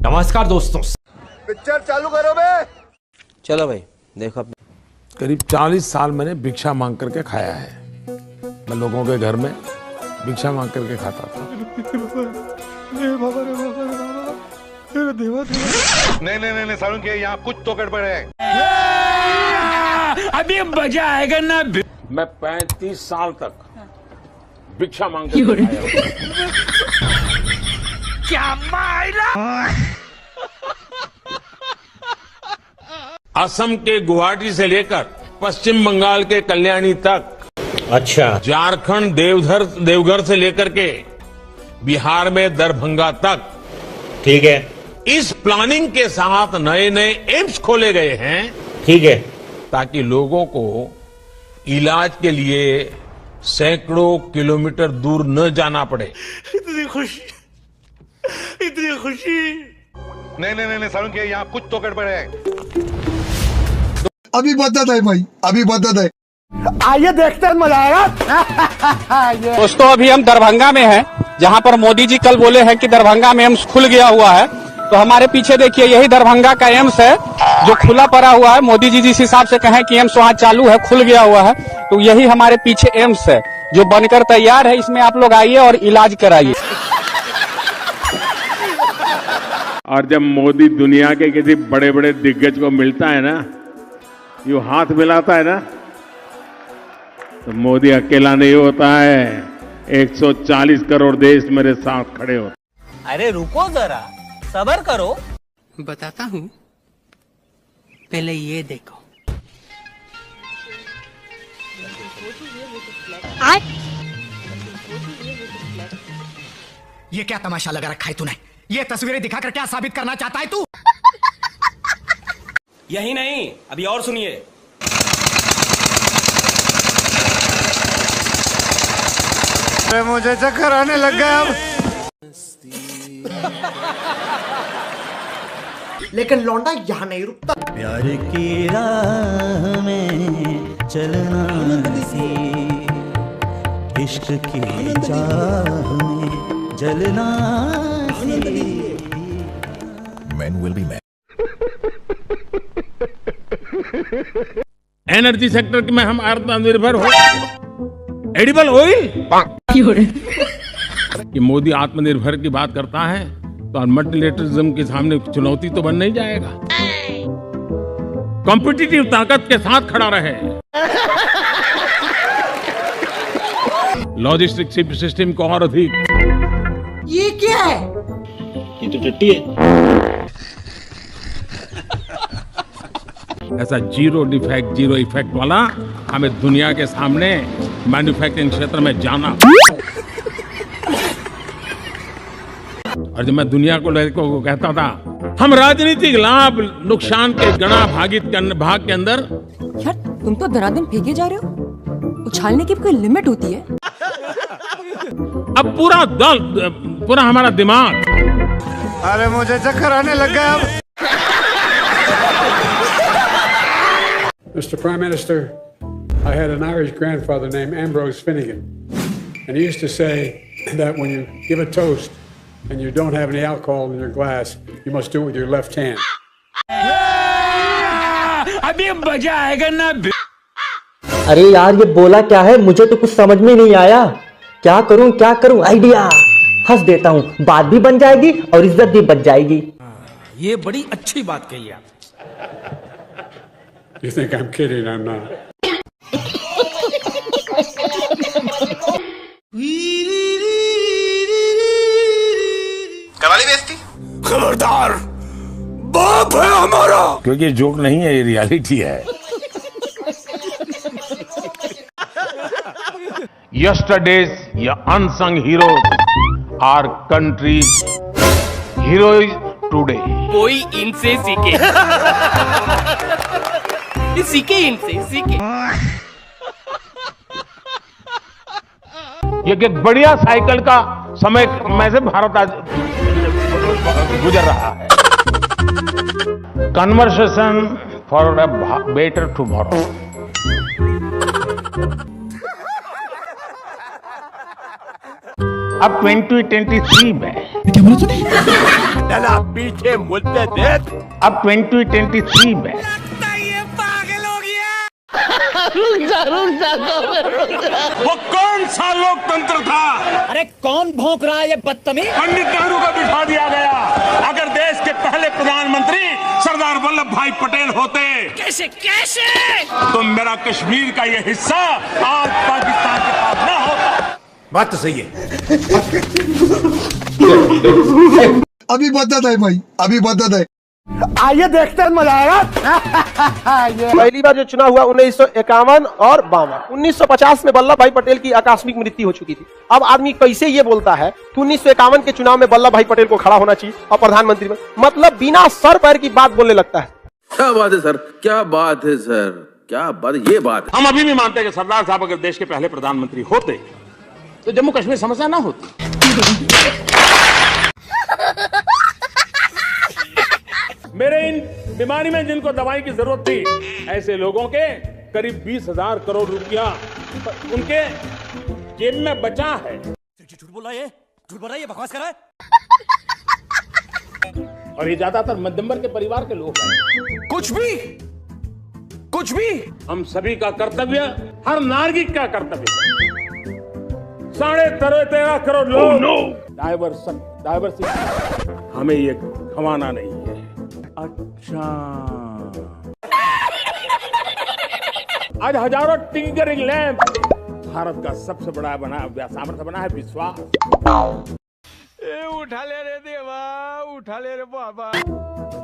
नमस्कार दोस्तों, पिक्चर चालू करो बे। चलो भाई देखो। करीब 40 साल मैंने भिक्षा मांग करके खाया है। मैं लोगों के घर में भिक्षा मांग करके खाता था। नहीं सारुण के यहाँ कुछ तो गड़बड़ है। अभी मजा आएगा ना। मैं 35 साल तक भिक्षा मांग करके खाया। क्या मायला। असम के गुवाहाटी से लेकर पश्चिम बंगाल के कल्याणी तक, अच्छा, झारखंड देवघर से लेकर के बिहार में दरभंगा तक, ठीक है, इस प्लानिंग के साथ नए नए एम्स खोले गए हैं, ठीक है, ताकि लोगों को इलाज के लिए सैकड़ों किलोमीटर दूर न जाना पड़े। इतनी खुशी। नहीं सारुण के यहाँ कुछ तो गड़बड़ है। अभी बदत है भाई, अभी बदत है। आइए देखते हैं, मजा आएगा। दोस्तों अभी हम दरभंगा में हैं, जहां पर मोदी जी कल बोले हैं कि दरभंगा में एम्स खुल गया हुआ है। तो हमारे पीछे देखिए, यही दरभंगा का एम्स है जो खुला पड़ा हुआ है। मोदी जी जिस हिसाब से कहें कि एम्स वहां चालू है, खुल गया हुआ है, तो यही हमारे पीछे एम्स है जो बनकर तैयार है। इसमें आप लोग आइए और इलाज कराइए। और जब मोदी दुनिया के किसी बड़े बड़े दिग्गज को मिलता है ना, यूं हाथ मिलाता है ना, तो मोदी अकेला नहीं होता है, 140 करोड़ देश मेरे साथ खड़े होते। अरे रुको जरा, सब्र करो। बताता हूँ, पहले ये देखो। ये क्या तमाशा लगा रखा है तूने? ये तस्वीरें दिखाकर क्या साबित करना चाहता है तू? यही नहीं, अभी और सुनिए। मुझे चक्कर आने लग गया अब। लेकिन लौंडा यहाँ नहीं रुकता। प्यार की राह में चलना सी, इश्क की चाह में जलना सी। Men will be men. Energy sector में हम आत्मनिर्भर हो। एडिबल ऑयल कि मोदी आत्मनिर्भर की बात करता है तो मल्टीलेटरिज्म के सामने चुनौती तो बन नहीं जाएगा। कॉम्पिटिटिव ताकत के साथ खड़ा रहे। लॉजिस्टिक सिस्टम को और अधिक। ये क्या है? ये तो टट्टी है। ऐसा जीरो डिफेक्ट जीरो इफेक्ट वाला हमें दुनिया के सामने मैन्युफैक्चरिंग क्षेत्र में जाना। और जब मैं दुनिया को कहता था हम राजनीतिक लाभ नुकसान के गणा भाग के अंदर। यार तुम तो धनाधन फेंके जा रहे हो। उछालने की कोई लिमिट होती है। अब पूरा हमारा दिमाग। अरे मुझे चक्कर आने लग गया अब। Mr. Prime Minister, I had an Irish grandfather named Ambrose Finnegan, and he used to say that when you give a toast and you don't have any alcohol in your glass, you must do it with your left hand. अभी मजा आएगा ना। अरे यार ये बोला क्या है, मुझे तो कुछ समझ में नहीं आया। क्या करूं आइडिया। हंस देता हूँ, बात भी बन जाएगी और इज्जत भी बच जाएगी। ये बड़ी अच्छी बात कही आप। You think I'm kidding? I'm not. Qawwali बेइज्जती। खबरदार, बाप है हमारा। क्योंकि जोक नहीं है, ये रियलिटी है। Yesterday's unsung heroes are country's heroes today. कोई इनसे सीखे। सीखे इनसे। ये एक बढ़िया साइकिल का समय में से भारत आज गुजर रहा है। Conversation for a better tomorrow. अब 2023 में क्या बोला तूने? पीछे मुद्दे दे। अब 2023 में वो कौन सा लोकतंत्र था? अरे कौन भौंक रहा है ये बदतमीज? पंडित नेहरू को बिठा दिया गया। अगर देश के पहले प्रधानमंत्री सरदार वल्लभ भाई पटेल होते, कैसे कैसे तो मेरा कश्मीर का ये हिस्सा आज पाकिस्तान के पास न होता। बात तो सही है। अभी बदत है भाई, अभी बदत है। आइए देखते हैं, मजा आएगा। पहली बार जो चुनाव हुआ 1951 और 52। 1950 में वल्लभ भाई पटेल की आकस्मिक मृत्यु हो चुकी थी। अब आदमी कैसे ये बोलता है कि 1951 के चुनाव में वल्लभ भाई पटेल को खड़ा होना चाहिए और प्रधानमंत्री में, मतलब बिना सर पैर की बात बोलने लगता है। क्या बात है सर, क्या बात है सर, क्या बात, ये बात है। हम अभी भी मानते हैं कि सरदार साहब अगर देश के पहले प्रधानमंत्री होते तो जम्मू कश्मीर समस्या ना होती। मेरे इन बीमारी में जिनको दवाई की जरूरत थी, ऐसे लोगों के करीब 20,000 करोड़ रुपया उनके जेब में बचा है। झूठ बोला ये, झूठ बोला ये, बकवास कर रहा है। और ये ज्यादातर मध्यम वर्ग के परिवार के लोग हैं। कुछ भी हम सभी का कर्तव्य, हर नागरिक का कर्तव्य, 13.5 करोड़ लोग डाइवर्सिटी, हमें ये गंवाना नहीं है। अच्छा, आज हजारों टिंकरिंग लैंप, भारत का सबसे बड़ा सामर्थ्य बना है विश्वास। उठा ले रे देवा, उठा ले रे बाबा।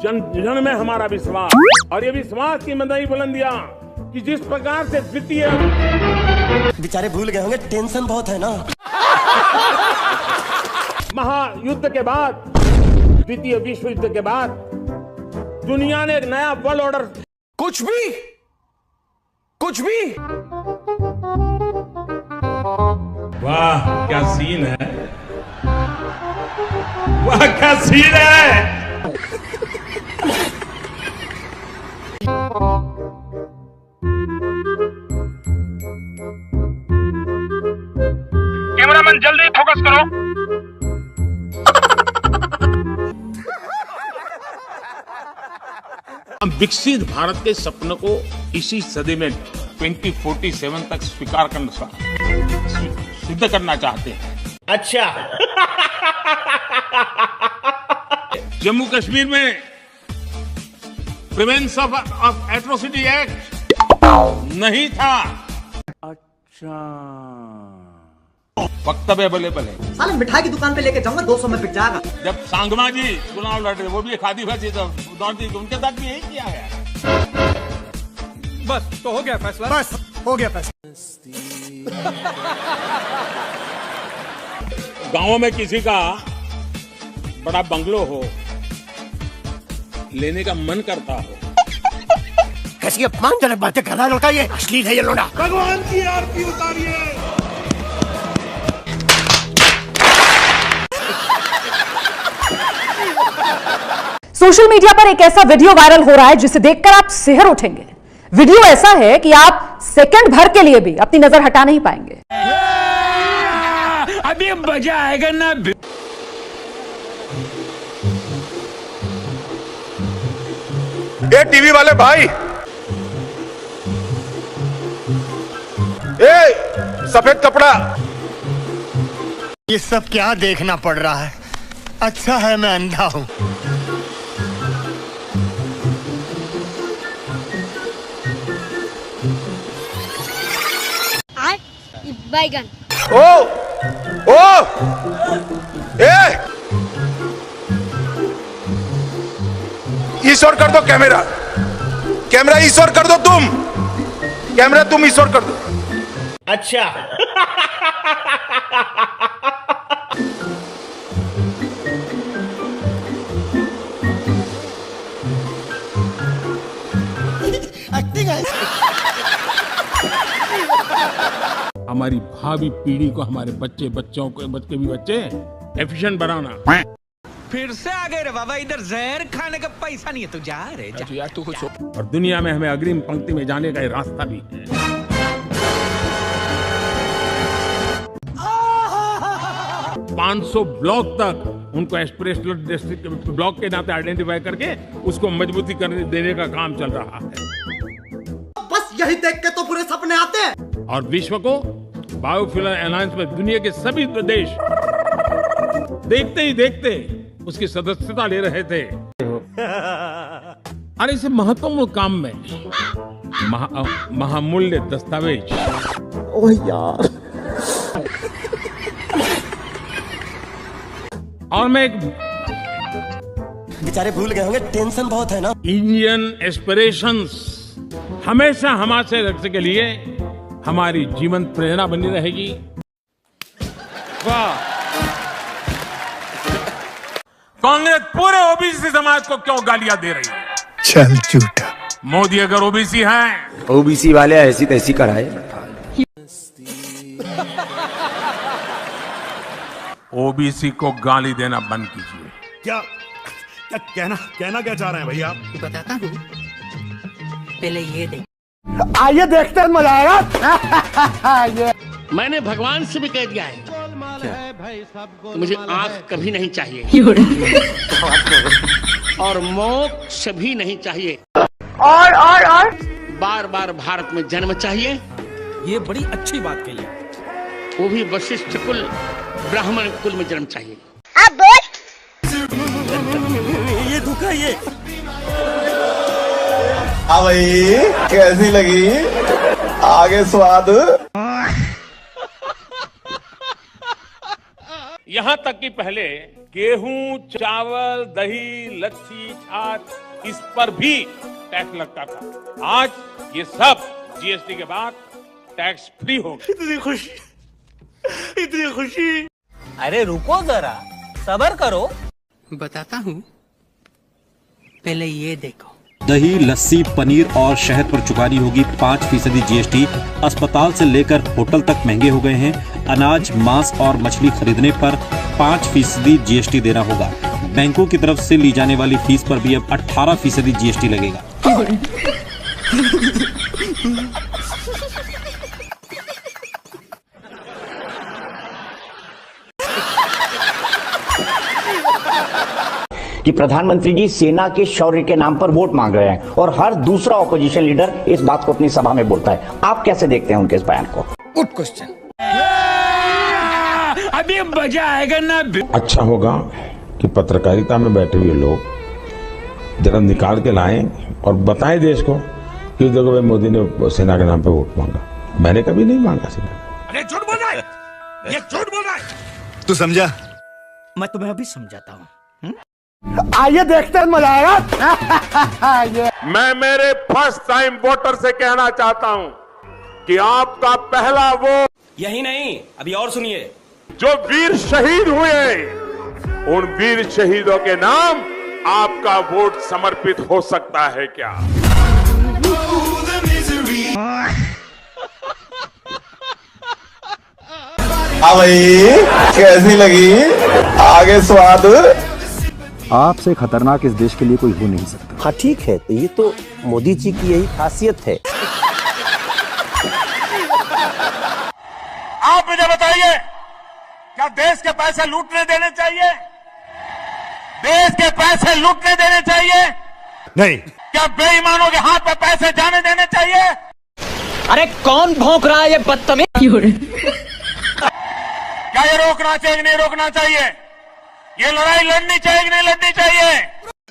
जन जन में हमारा विश्वास, और ये विश्वास की मदई बुलंदियां कि जिस प्रकार से द्वितीय, बेचारे भूल गए होंगे, टेंशन बहुत है ना। महायुद्ध के बाद, द्वितीय विश्व युद्ध के बाद दुनिया ने एक नया वर्ल्ड ऑर्डर, कुछ भी वाह क्या सीन है, वाह क्या सीन है। कैमरामैन जल्दी फोकस करो। हम विकसित भारत के सपने को इसी सदी में 2047 तक स्वीकार करना, सिद्ध करना चाहते हैं। अच्छा जम्मू कश्मीर में प्रिवेंशन ऑफ एट्रोसिटी एक्ट नहीं था। अच्छा, वक्तव्य अवेलेबल है। साले मिठाई की दुकान पे लेके जाऊंगा, 200 में बिक जाएगा। जब सांगमा जी चुनाव लड़ रहे, वो भी खादी भाजी, तो उनके साथ भी यही किया है। बस तो हो गया फैसला, बस हो गया फैसला। गांवों में किसी का बड़ा बंगलो हो, लेने का मन करता हो, कैसी अपमानजनक बातें कर रहा है लड़का, ये अश्लील है ये लोड़ा। भगवान की आरती उतारिए। सोशल मीडिया पर एक ऐसा वीडियो वायरल हो रहा है जिसे देखकर आप सिहर उठेंगे। वीडियो ऐसा है कि आप सेकंड भर के लिए भी अपनी नजर हटा नहीं पाएंगे। अभी मजा आएगा ना। ए टीवी वाले भाई, ए सफेद कपड़ा, ये सब क्या देखना पड़ रहा है? अच्छा है मैं अंधा हूं। बैगन। ओ ए ईश्वर कर दो कैमरा, कैमरा ईश्वर कर दो, कैमरा तुम ईश्वर कर दो। अच्छा एक्टिंग है। हमारी भावी पीढ़ी को, हमारे बच्चों को, बच्चे भी बच्चे एफिशिएंट बनाना। फिर से आ गए रे बाबा, इधर जहर खाने का पैसा नहीं है, तू जा रे जा। यार तू कुछ और दुनिया में हमें अग्रिम पंक्ति में जाने का रास्ता भी है। 500 ब्लॉक तक उनको एस्पिरेशनल डिस्ट्रिक्ट ब्लॉक के नाते आइडेंटिफाई करके उसको मजबूती करने देने का काम चल रहा है। बस यही देख के तो पूरे सपने आते हैं। और विश्व को बायोफ्यूल अलायंस में दुनिया के सभी देश देखते ही देखते उसकी सदस्यता ले रहे थे। और इस महत्वपूर्ण काम में महामूल्य दस्तावेज, ओह यार, और मैं एक बेचारे भूल गए होंगे, टेंशन बहुत है ना। इंडियन एस्पिरेशंस हमेशा हमारे लक्ष्य के लिए हमारी जीवन प्रेरणा बनी रहेगी। वाह! कांग्रेस पूरे ओबीसी समाज को क्यों गालियां दे रही है? चल झूठा। मोदी अगर ओबीसी हैं, ओबीसी वाले ऐसी तैसी कराए। ओबीसी को गाली देना बंद कीजिए। क्या क्या कहना क्या चाह रहे हैं भैया आप? बताता हूँ, पहले ये देख। आइए देखते हैं, मजा आएगा। मैंने भगवान से भी कह दिया है कि मुझे आंख कभी नहीं चाहिए और मोक्ष भी नहीं चाहिए, और बार बार भारत में जन्म चाहिए। ये बड़ी अच्छी बात कही है। वो भी वशिष्ठ कुल ब्राह्मण कुल में जन्म चाहिए। अब बोल। ये धोखा ये। हाँ भाई, कैसी लगी? आगे स्वाद। यहाँ तक कि पहले गेहूं, चावल, दही, लस्सी, छाछ, इस पर भी टैक्स लगता था। आज ये सब जीएसटी के बाद टैक्स फ्री हो गया। इतनी खुशी, इतनी खुशी। अरे रुको जरा, सब्र करो। बताता हूँ, पहले ये देखो। दही, लस्सी, पनीर और शहद पर चुकानी होगी 5% जीएसटी। अस्पताल से लेकर होटल तक महंगे हो गए हैं। अनाज, मांस और मछली खरीदने पर 5% जीएसटी देना होगा। बैंकों की तरफ से ली जाने वाली फीस पर भी अब 18% जीएसटी लगेगा। कि प्रधानमंत्री जी सेना के शौर्य के नाम पर वोट मांग रहे हैं और हर दूसरा ऑपोजिशन लीडर इस बात को अपनी सभा में बोलता है। आप कैसे देखते हैं उनके इस बयान को? Good question. अभी मजा आएगा ना। अच्छा होगा कि पत्रकारिता में बैठे हुए लोग जरा निकाल के लाएं और बताएं देश को कि देखो भाई, मोदी ने सेना के नाम पे वोट मांगा। मैंने कभी नहीं मांगा सेना। अरे झूठ बोल रहा है, ये झूठ बोल रहा है। तू समझा? मैं तुम्हें अभी समझाता हूँ। आइए देखते हैं, मजा आएगा। मैं मेरे फर्स्ट टाइम वोटर से कहना चाहता हूं कि आपका पहला वोट, यही नहीं, अभी और सुनिए। जो वीर शहीद हुए, उन वीर शहीदों के नाम आपका वोट समर्पित हो सकता है क्या? हाँ भाई, कैसी लगी? आगे स्वाद। आपसे खतरनाक इस देश के लिए कोई हो नहीं सकता। हाँ ठीक है, तो ये तो मोदी जी की यही खासियत है। आप मुझे बताइए, क्या देश के पैसे लूटने देने चाहिए? देश के पैसे लूटने देने चाहिए? नहीं। क्या बेईमानों के हाथ में पैसे जाने देने चाहिए? अरे कौन भौंक रहा है ये बदतमीज? क्या ये रोकना चाहिए कि नहीं रोकना चाहिए? ये लड़ाई लड़नी चाहिए कि नहीं लड़नी चाहिए?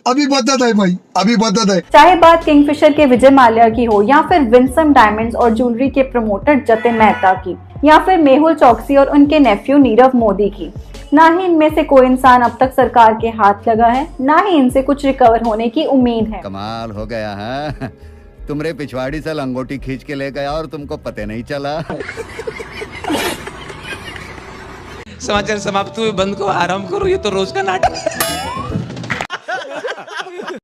अभी बदत है भाई, अभी बदत है। चाहे बात किंगफिशर के विजय माल्या की हो, या फिर विंसम डायमंड्स और ज्वेलरी के प्रमोटर जतिन मेहता की, या फिर मेहुल चौकसी और उनके नेफ्यू नीरव मोदी की, ना ही इनमें से कोई इंसान अब तक सरकार के हाथ लगा है, ना ही इनसे कुछ रिकवर होने की उम्मीद है। कमाल हो गया है, तुमरे पिछवाड़ी से लंगोटी खींच के ले गया और तुमको पता नहीं चला। समाचार समाप्त हुए, बंद को आराम करो, ये तो रोज का नाटक है।